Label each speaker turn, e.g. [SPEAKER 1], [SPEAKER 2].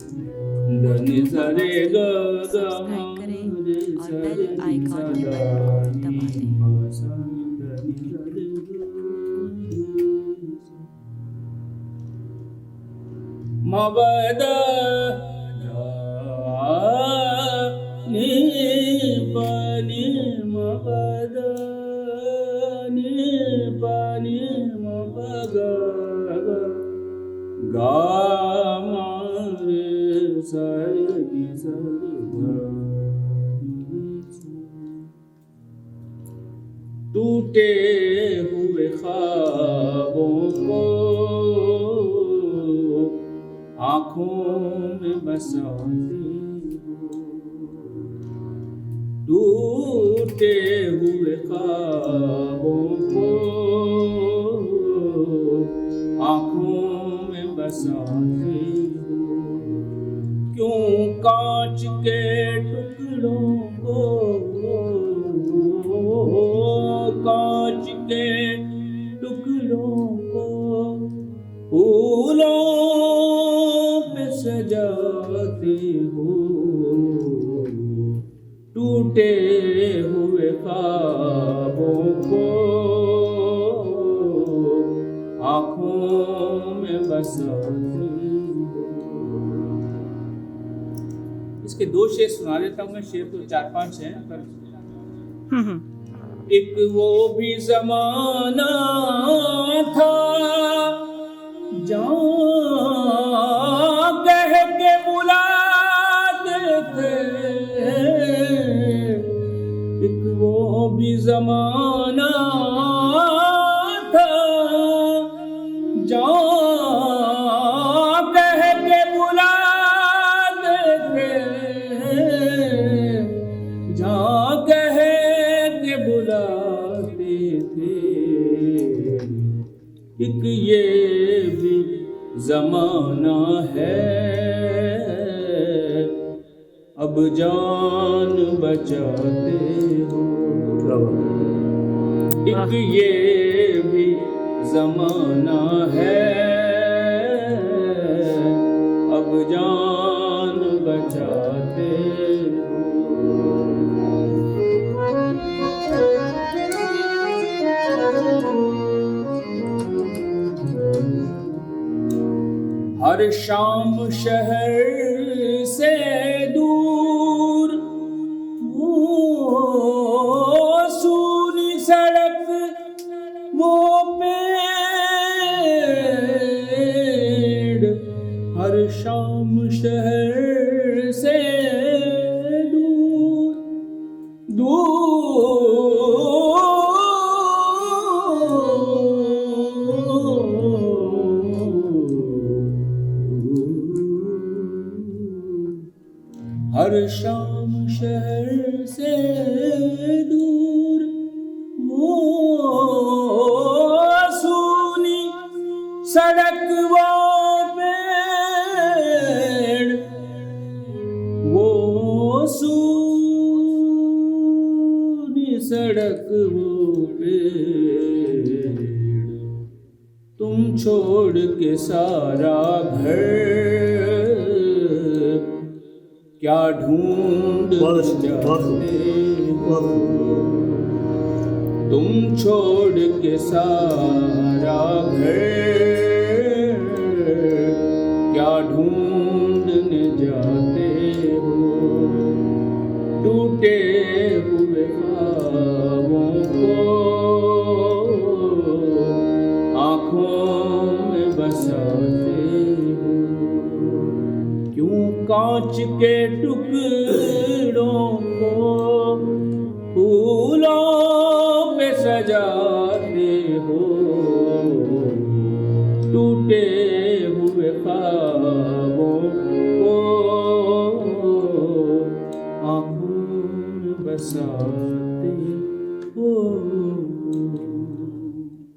[SPEAKER 1] धनि सरे ग ग
[SPEAKER 2] सब्सक्राइब करें और बेल आइकॉन के बटन को दबा दें।
[SPEAKER 1] मबद नि पनि मबद नि पनि मबग गा रे सरि टूटे हुए ख्वाबों को आँखों में बसाते हो, टूटे हुए ख्वाबों को आँखों में बसाते हो। क्यों कांच के टुकड़ों को कांच के टुकड़ों को फूलों पे सजाते हो, टूटे हुए ख्वाबों को आँखों में बसाते हो। इसके दो शेर सुना देता हूँ मैं, शेर तो 4-5 हैं पर एक वो भी जमाना था जहाँ कह के बुलाते थे, एक वो भी जमाना था जहाँ कह के बुलाते थे, जहाँ कह के बुलाते थे। एक ये भी जमाना है अब जान बचाते हो, एक ये भी जमाना है अब जान बचाते हो। हर शाम शहर से दूर वो सूनी सड़क वो पेड़, हर शाम शहर से दूर हर शाम शहर से दूर वो सूनी सड़क वो पेड़, वो सूनी सड़क वो पेड़, तुम छोड़ के सारा घर क्या ढूंढ जाते हो, तुम छोड़ के सारा घर क्या ढूंढने जाते हो, टूटे हुए ख्वाबों को आँखों में बसाते हो। क्यों कांच के टुकड़ों को